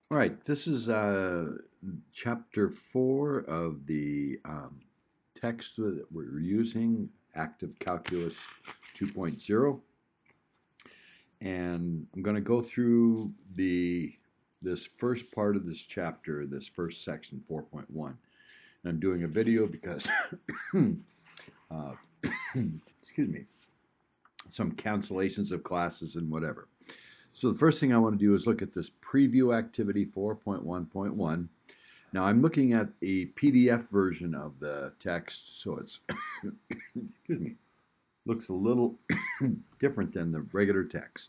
All right, this is chapter 4 of the text that we're using, Active Calculus 2.0. And I'm going to go through this first part of this chapter, this first section, 4.1. And I'm doing a video because, uh, excuse me, some cancellations of classes and whatever. So the first thing I want to do is look at this preview activity 4.1.1. Now I'm looking at a PDF version of the text, so it's excuse me, looks a little different than the regular text.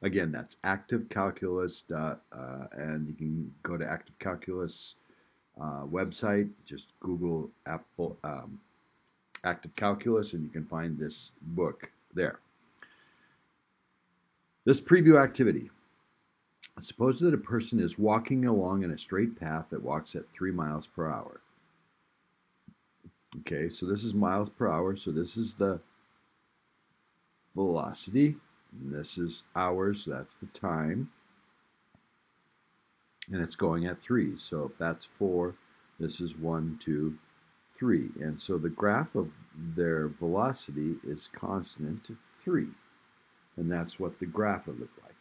Again, that's Active Calculus, and you can go to Active Calculus website. Just Google Apple Active Calculus, and you can find this book there. This preview activity. Suppose that a person is walking along in a straight path that walks at 3 miles per hour. Okay, so this is miles per hour, so this is the velocity, and this is hours, so that's the time, and it's going at 3. So if that's 4, this is 1, 2, 3. And so the graph of their velocity is constant 3, and that's what the graph would look like.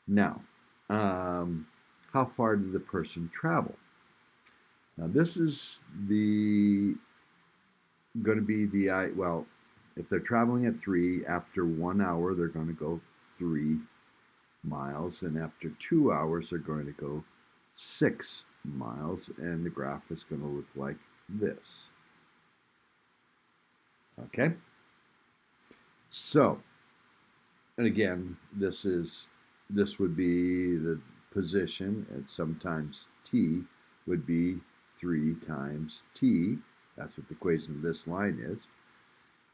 Now, how far did the person travel? Now this is going to be well, if they're traveling at 3, after 1 hour they're going to go 3 miles, and after 2 hours they're going to go 6 miles, and the graph is going to look like this. Okay? So, and again, this would be the position, and sometimes t would be 3 times t. That's what the equation of this line is.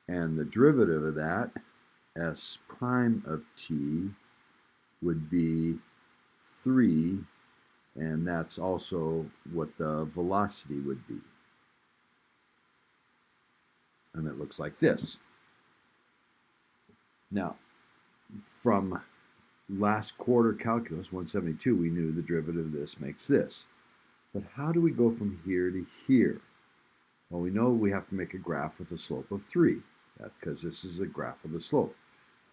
And the derivative of that, s prime of t, would be 3, and that's also what the velocity would be. And it looks like this. Now, from last quarter calculus, 172, we knew the derivative of this makes this. But how do we go from here to here? Well, we know we have to make a graph with a slope of 3. That's because this is a graph of the slope.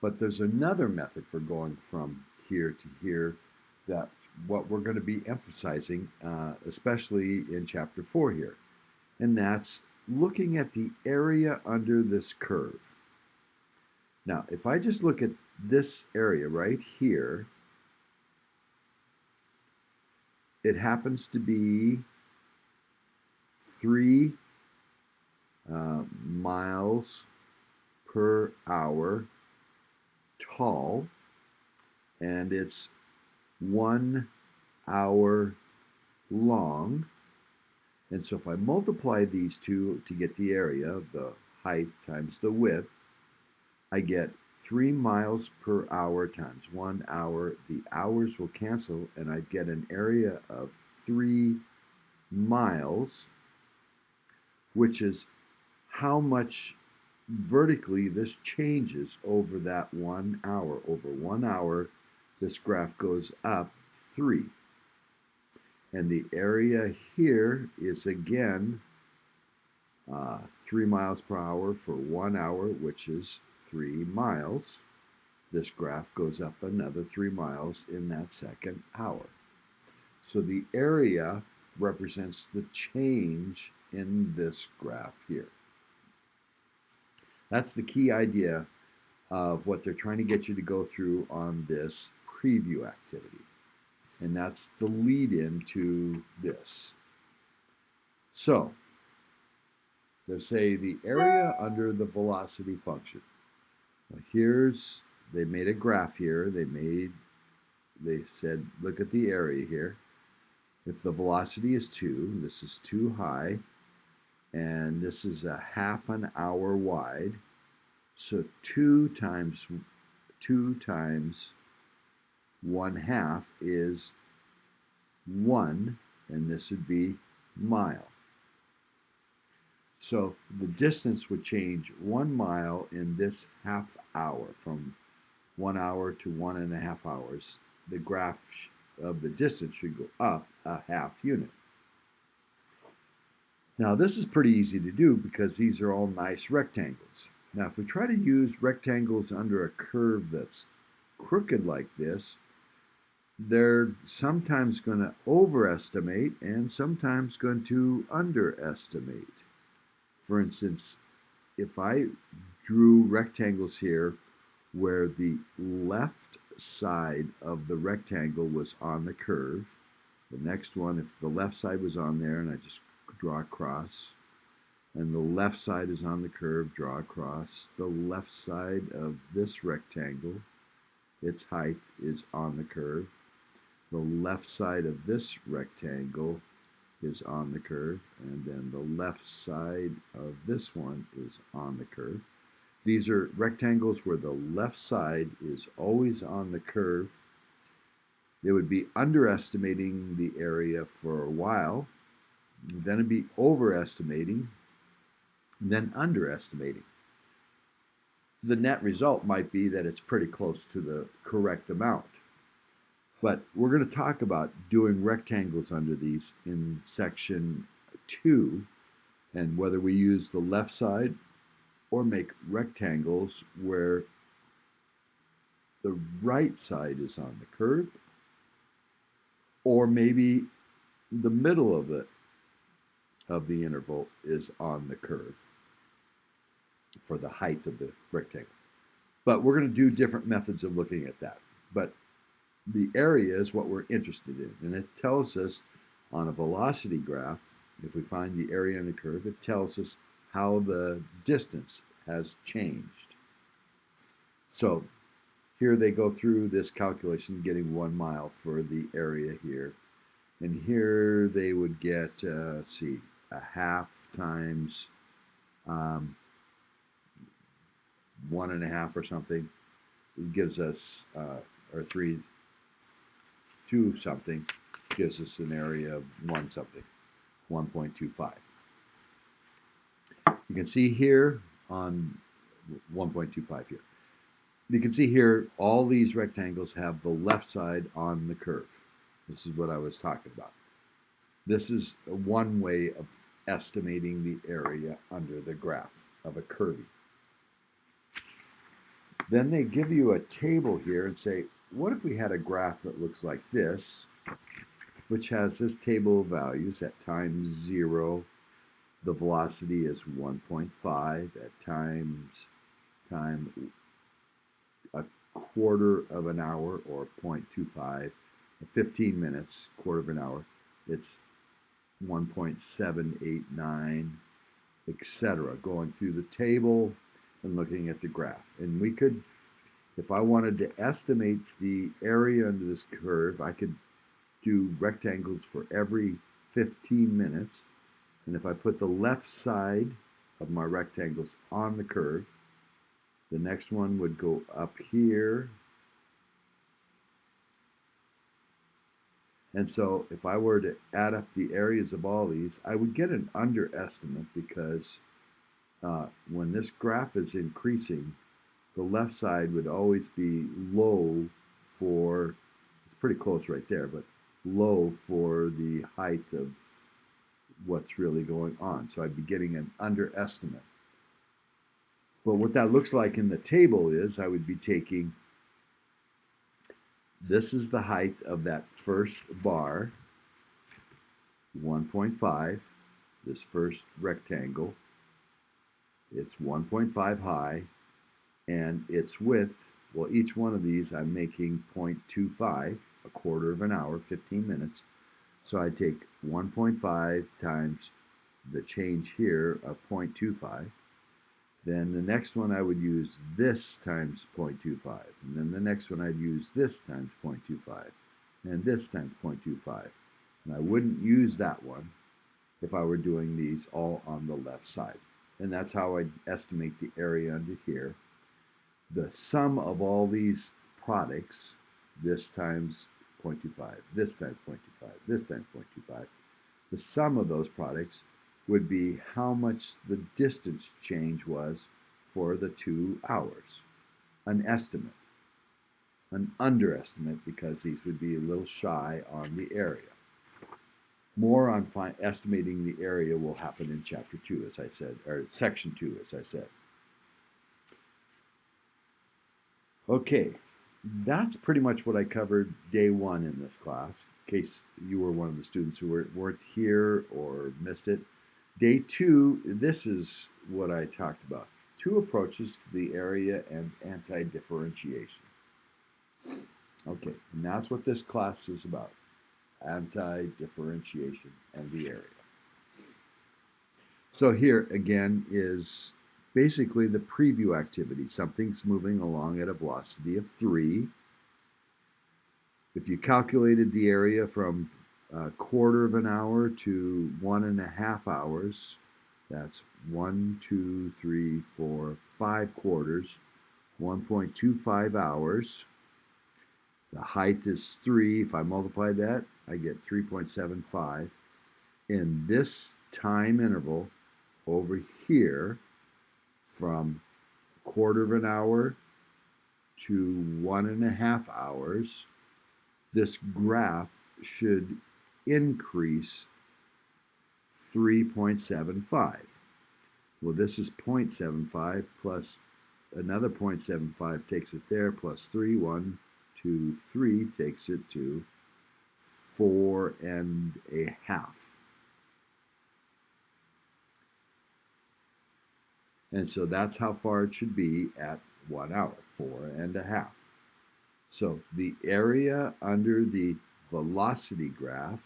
But there's another method for going from here to here that's what we're going to be emphasizing, especially in chapter 4 here. And that's looking at the area under this curve. Now, if I just look at this area right here, it happens to be 3 miles per hour tall, and it's 1 hour long. And so if I multiply these two to get the area, the height times the width, I get 3 miles per hour times 1 hour. The hours will cancel, and I get an area of 3 miles, which is how much vertically this changes over that 1 hour. Over 1 hour, this graph goes up 3. And the area here is again 3 miles per hour for 1 hour, which is 3 miles. This graph goes up another 3 miles in that second hour. So the area represents the change in this graph here. That's the key idea of what they're trying to get you to go through on this preview activity. And that's the lead-in to this. So, they say the area under the velocity function. Now they made a graph here. They said, look at the area here. If the velocity is 2, this is too high, and this is a half an hour wide. So 2 times 1/2 is 1, and this would be mile. So the distance would change 1 mile in this half hour, from 1 hour to 1.5 hours. The graph of the distance should go up a half unit. Now this is pretty easy to do because these are all nice rectangles. Now if we try to use rectangles under a curve that's crooked like this, they're sometimes going to overestimate and sometimes going to underestimate. For instance, if I drew rectangles here where the left side of the rectangle was on the curve, the next one, if the left side was on there and I just draw a cross, and the left side is on the curve, draw across, the left side of this rectangle, its height is on the curve, the left side of this rectangle is on the curve, and then the left side of this one is on the curve. These are rectangles where the left side is always on the curve. They would be underestimating the area for a while, then it'd be overestimating, and then underestimating. The net result might be that it's pretty close to the correct amount. But we're going to talk about doing rectangles under these in section 2, and whether we use the left side or make rectangles where the right side is on the curve, or maybe the middle of the interval is on the curve for the height of the rectangle. But we're going to do different methods of looking at that. But the area is what we're interested in, and it tells us on a velocity graph, if we find the area in the curve, it tells us how the distance has changed. So here they go through this calculation, getting 1 mile for the area here. And here they would get, let's see, a half times 1.5 or something. It gives us, or 3, 2 something, gives us an area of 1 something, 1.25. You can see here on 1.25 here. You can see here all these rectangles have the left side on the curve. This is what I was talking about. This is one way of estimating the area under the graph of a curvy. Then they give you a table here and say, what if we had a graph that looks like this, which has this table of values at time 0, the velocity is 1.5, at time a quarter of an hour, or 0.25, 15 minutes, quarter of an hour, it's 1.789, etc., going through the table and looking at the graph. And we could, if I wanted to estimate the area under this curve, I could do rectangles for every 15 minutes. And if I put the left side of my rectangles on the curve, the next one would go up here. And so if I were to add up the areas of all these, I would get an underestimate because when this graph is increasing, the left side would always be low for, it's pretty close right there, but low for the height of what's really going on. So I'd be getting an underestimate. But what that looks like in the table is I would be taking, this is the height of that first bar, 1.5, this first rectangle, it's 1.5 high, and its width, well, each one of these I'm making 0.25, a quarter of an hour, 15 minutes. So I take 1.5 times the change here of 0.25. Then the next one I would use this times 0.25. And then the next one I'd use this times 0.25. And this times 0.25. And I wouldn't use that one if I were doing these all on the left side. And that's how I'd estimate the area under here. The sum of all these products, this times 0.25, this times 0.25, this times 0.25, the sum of those products would be how much the distance change was for the 2 hours, an estimate. an underestimate because these would be a little shy on the area. More on estimating the area will happen in chapter 2, as I said, or section 2, as I said. Okay, that's pretty much what I covered day 1 in this class, in case you were one of the students who weren't here or missed it. Day 2, this is what I talked about. 2 approaches to the area and anti-differentiation. Okay, and that's what this class is about, anti-differentiation and the area. So here, again, is basically the preview activity. Something's moving along at a velocity of 3. If you calculated the area from a quarter of an hour to 1.5 hours, that's 1, 2, 3, 4, 5 quarters, 1.25 hours. The height is 3. If I multiply that, I get 3.75. In this time interval over here, from a quarter of an hour to 1.5 hours, this graph should increase 3.75. Well, this is 0.75 plus another 0.75 takes it there, plus 3, 1, 2, 3 takes it to 4.5. And so that's how far it should be at 1 hour, 4.5. So the area under the velocity graph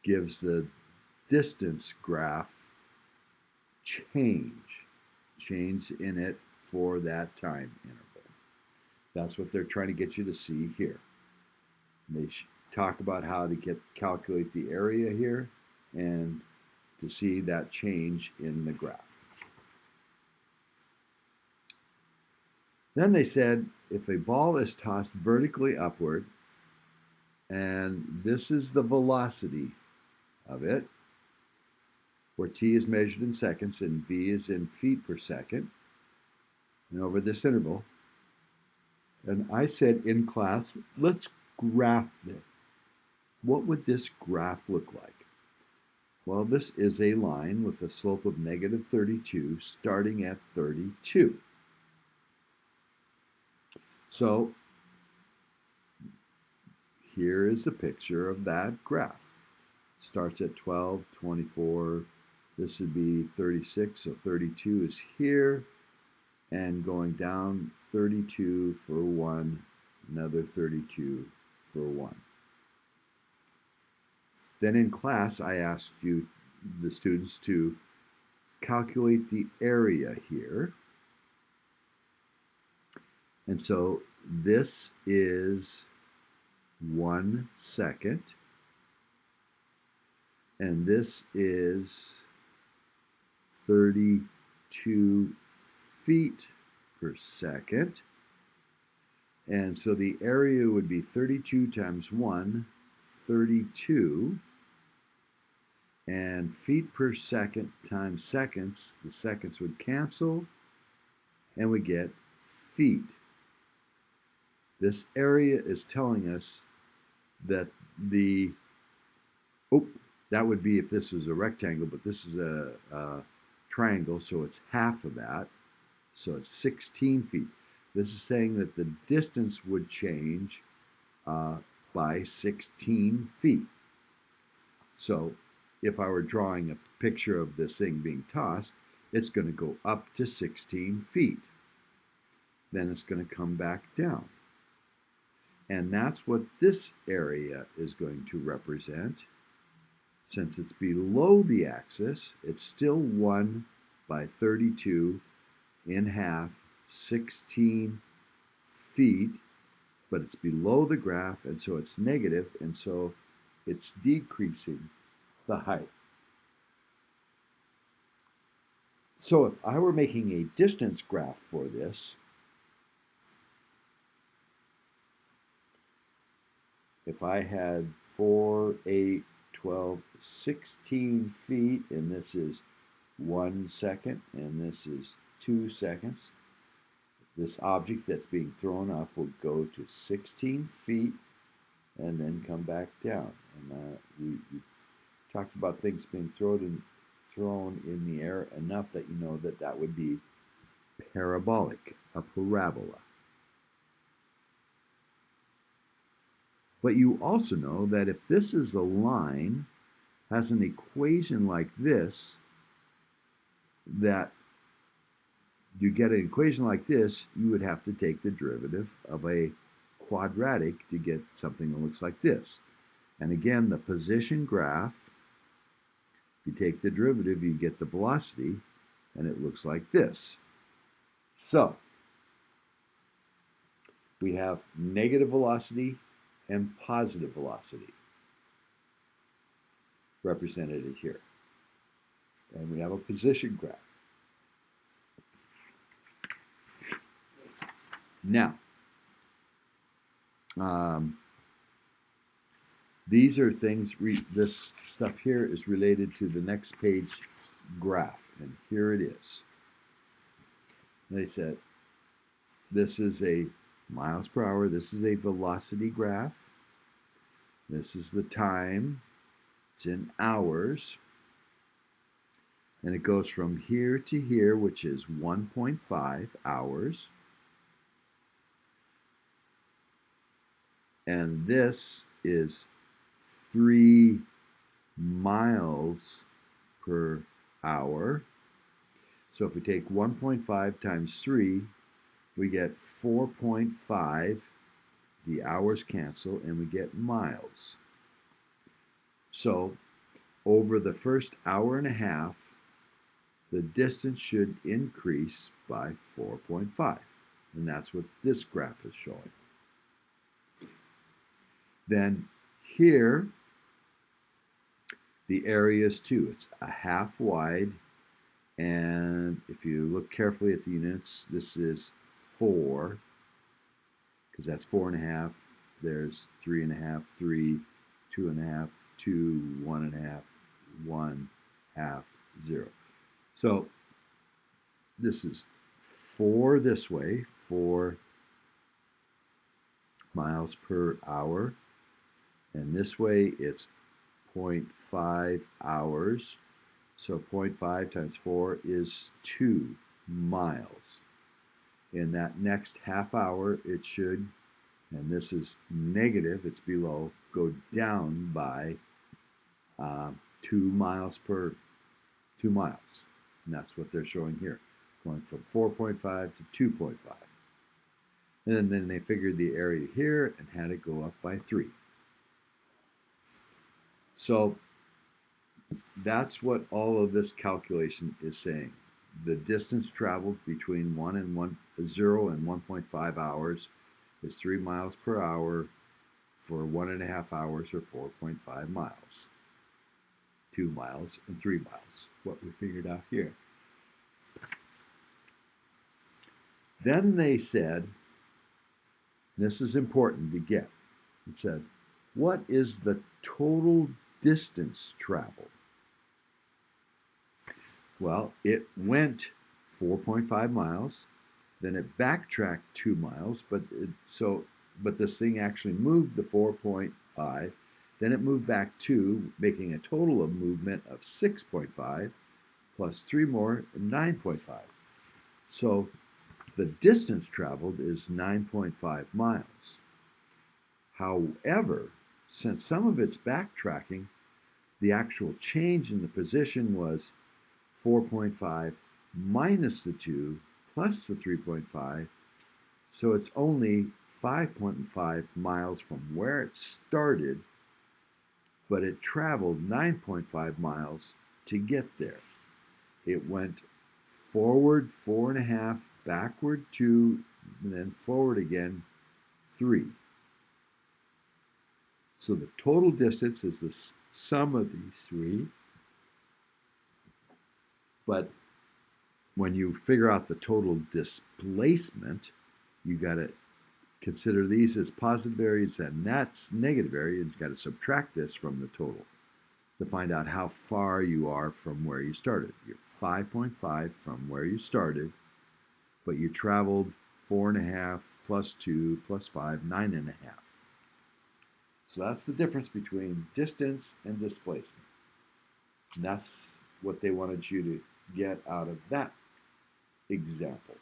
gives the distance graph change in it for that time interval. That's what they're trying to get you to see here. They talk about how to calculate the area here and to see that change in the graph. Then they said if a ball is tossed vertically upward, and this is the velocity of it, where t is measured in seconds and v is in feet per second, and over this interval, and I said in class, let's graph this. What would this graph look like? Well, this is a line with a slope of negative 32 starting at 32. So here is a picture of that graph. Starts at 12, 24, this would be 36, so 32 is here, and going down 32 for 1, another 32 for 1. Then in class, I asked you, the students, to calculate the area here. And so this is 1 second, and this is 32 feet per second. And so the area would be 32 times 1, 32, and feet per second times seconds, the seconds would cancel, and we get feet. This area is telling us that that would be if this is a rectangle, but this is a triangle, so it's half of that, so it's 16 feet. This is saying that the distance would change by 16 feet. So if I were drawing a picture of this thing being tossed, it's going to go up to 16 feet. Then it's going to come back down. And that's what this area is going to represent. Since it's below the axis, it's still 1 by 32 in half, 16 feet, but it's below the graph, and so it's negative, and so it's decreasing the height. So if I were making a distance graph for this, if I had 4, 8, 12, 16 feet, and this is 1 second, and this is 2 seconds, this object that's being thrown up will go to 16 feet and then come back down. And we talked about things being thrown in the air enough that you know that that would be parabolic, a parabola. But you also know that if this is a line, has an equation like this, that you get an equation like this, you would have to take the derivative of a quadratic to get something that looks like this. And again, the position graph, you take the derivative, you get the velocity, and it looks like this. So, we have negative velocity and positive velocity represented here. And we have a position graph. Now, these are things, this stuff here is related to the next page graph, and here it is. They said, this is a miles per hour, this is a velocity graph, this is the time, it's in hours, and it goes from here to here, which is 1.5 hours, and this is 3 miles per hour. So if we take 1.5 times 3, we get 4.5. The hours cancel, and we get miles. So over the first hour and a half, the distance should increase by 4.5. And that's what this graph is showing. Then here, the area is 2. It's a half wide. And if you look carefully at the units, this is 4, because that's 4.5. There's 3.5, 3, 2.5, 2, 1.5, 1, half, 0. So this is 4 this way, 4 miles per hour. And this way it's 0.5 hours. So 0.5 times 4 is 2 miles. In that next half hour, it should, and this is negative, it's below, go down by 2 miles per 2 miles. And that's what they're showing here, going from 4.5 to 2.5. And then they figured the area here and had it go up by 3. So that's what all of this calculation is saying. The distance traveled between 0 and 1.5 hours is 3 miles per hour for 1.5 hours, or 4.5 miles. 2 miles and 3 miles, what we figured out here. Then they said, this is important to get, it said, what is the total distance traveled? Well, it went 4.5 miles, then it backtracked 2 miles, but this thing actually moved the 4.5, then it moved back 2, making a total of movement of 6.5, plus 3 more, 9.5. So the distance traveled is 9.5 miles. However, since some of it's backtracking, the actual change in the position was 4.5 minus the 2 plus the 3.5, so it's only 5.5 miles from where it started, but it traveled 9.5 miles to get there. It went forward 4.5, backward 2, and then forward again 3. So the total distance is the sum of these 3. But when you figure out the total displacement, you got to consider these as positive variance and that's negative variance. You've got to subtract this from the total to find out how far you are from where you started. You're 5.5 from where you started, but you traveled 4.5 plus 2 plus 5, 9.5. So that's the difference between distance and displacement. And that's what they wanted you to get out of that example.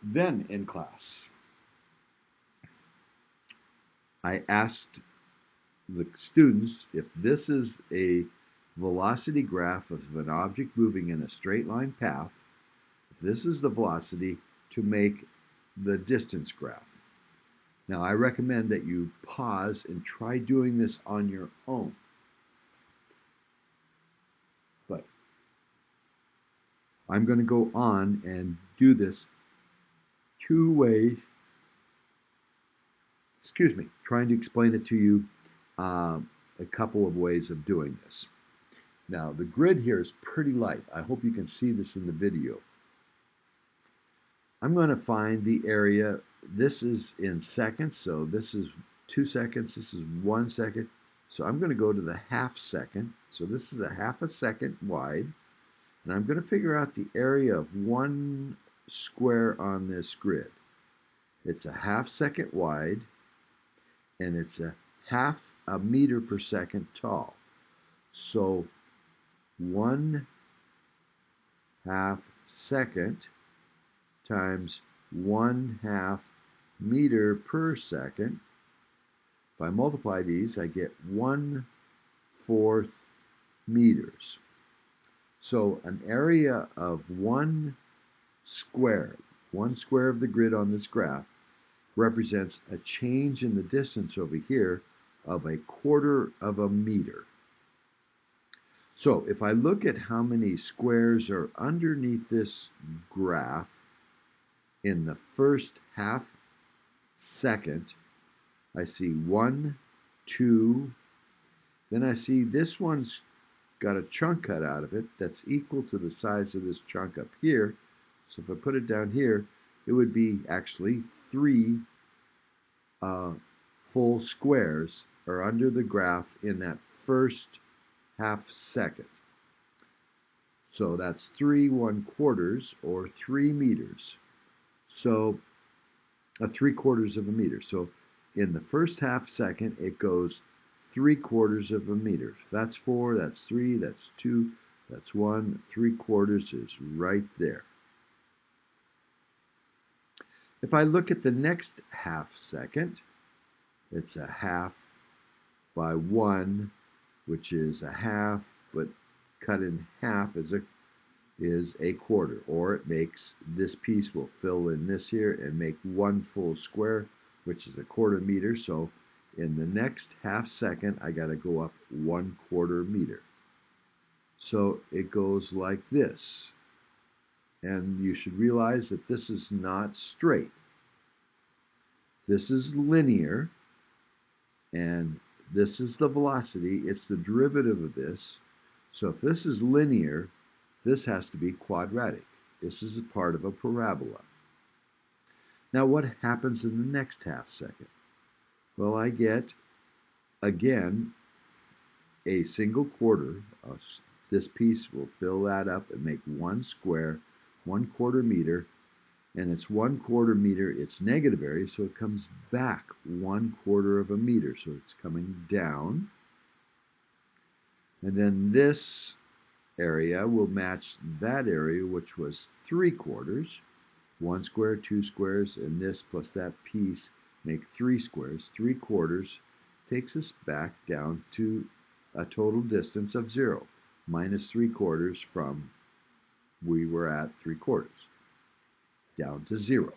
Then in class, I asked the students if this is a velocity graph of an object moving in a straight line path, if this is the velocity, to make the distance graph. Now, I recommend that you pause and try doing this on your own. But I'm going to go on and do this two ways. Trying to explain it to you a couple of ways of doing this. Now, the grid here is pretty light. I hope you can see this in the video. I'm going to find the area. This is in seconds, so this is 2 seconds. This is 1 second. So I'm going to go to the half second. So this is a half a second wide. And I'm going to figure out the area of one square on this grid. It's a half second wide, and it's a half a meter per second tall. So 1/2 second times 1/2 meter per second. If I multiply these, I get 1/4 meters. So an area of one square of the grid on this graph, represents a change in the distance over here of 1/4 of a meter. So if I look at how many squares are underneath this graph in the first half second, I see 1, 2, then I see this one's got a chunk cut out of it that's equal to the size of this chunk up here. So if I put it down here, it would be actually 3 full squares are under the graph in that first half second. So that's 3 1/4 or 3 meters. So 3/4 of a meter. So in the first half second, it goes 3/4 of a meter. That's 4, that's 3, that's 2, that's 1. 3/4 is right there. If I look at the next half second, it's a half by 1, which is a half, but cut in half is a quarter. Or it makes this piece will fill in this here and make 1 full square, which is 1/4 meter. So in the next half second, I got to go up 1/4 meter. So it goes like this. And you should realize that this is not straight. This is linear, and this is the velocity. It's the derivative of this. So if this is linear, this has to be quadratic. This is a part of a parabola. Now what happens in the next half second? Well, I get, again, a single quarter. This piece will fill that up and make 1 square, 1/4 meter, and it's 1/4 meter, it's negative area, so it comes back 1/4 of a meter, so it's coming down. And then this area will match that area, which was 3/4. 1 square, 2 squares, and this plus that piece make 3 squares. 3/4 takes us back down to a total distance of 0, minus 3/4 from we were at 3/4, down to 0.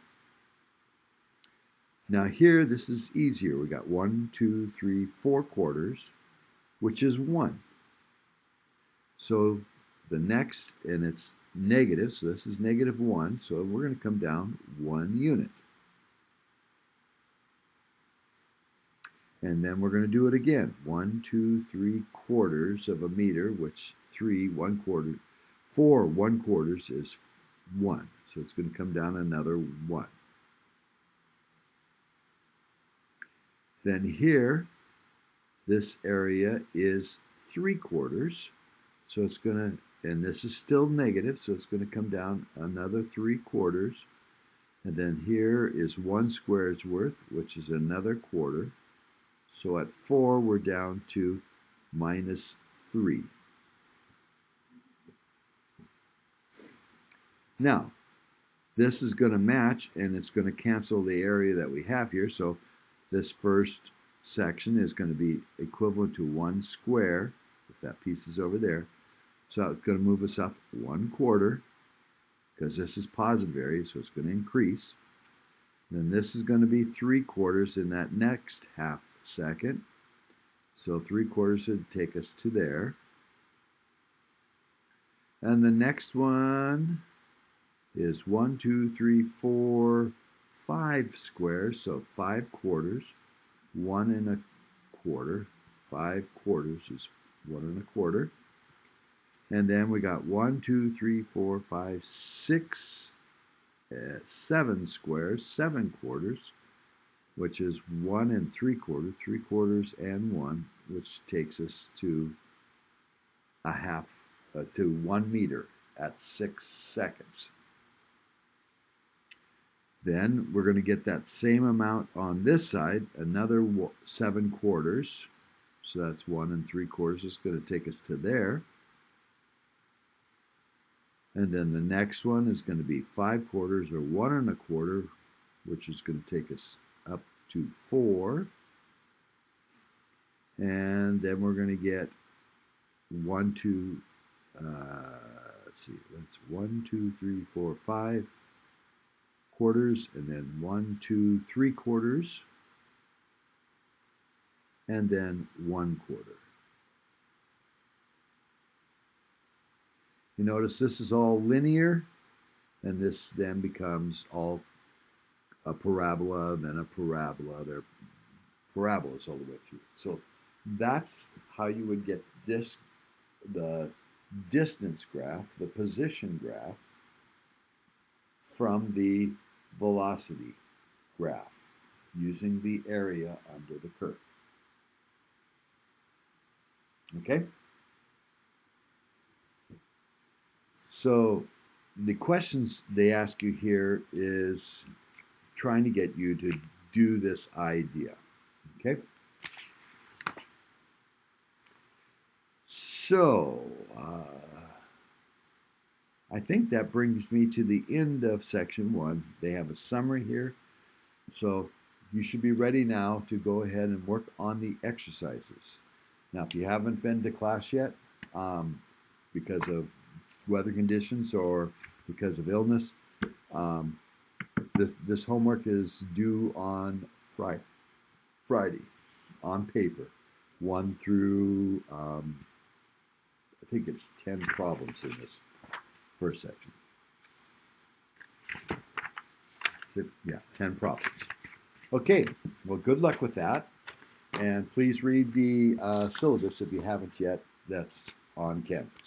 Now here, this is easier. We got 1, 2, 3, 4/4, which is 1. So the next, and it's negative, so this is -1, so we're going to come down 1 unit. And then we're going to do it again. 1, 2, 3/4 of a meter, which 3 1/4, 4 1/4 is 1. So it's going to come down another 1. Then here, this area is 3/4. So it's going to and this is still negative, so it's going to come down another 3/4. And then here is 1 square's worth, which is another quarter. So at 4, we're down to -3. Now, this is going to match, and it's going to cancel the area that we have here. So this first section is going to be equivalent to 1 square, if that piece is over there. So it's going to move us up 1/4, because this is positive area, so it's going to increase. Then this is going to be 3/4 in that next half second. So 3/4 would take us to there. And the next one is 1, 2, 3, 4, 5 squares, so 5/4, 1 1/4. 5/4 is 1 1/4. And then we got 1, 2, 3, 4, 5, 6, 7 squares, 7/4, which is 1 3/4, 3/4 and 1, which takes us to to 1 meter at 6 seconds. Then we're going to get that same amount on this side, another 7/4. So that's 1 3/4. It's going to take us to there. And then the next one is going to be 5/4 or 1 1/4, which is going to take us up to 4. And then we're going to get 1, 2, let's see, that's 1, 2, 3, 4, 5 quarters, and then 1, 2, 3/4, and then 1/4. You notice this is all linear, and this then becomes all a parabola, then a parabola. They're parabolas all the way through. So that's how you would get the distance graph, the position graph, from the velocity graph, using the area under the curve. Okay? So the questions they ask you here is trying to get you to do this idea. Okay? So, I think that brings me to the end of section 1. They have a summary here. So you should be ready now to go ahead and work on the exercises. Now, if you haven't been to class yet, because of weather conditions or because of illness, this homework is due on Friday on paper, 1 through, I think it's 10 problems in this first section. Yeah, 10 problems. Okay, well, good luck with that. And please read the syllabus if you haven't yet. That's on campus.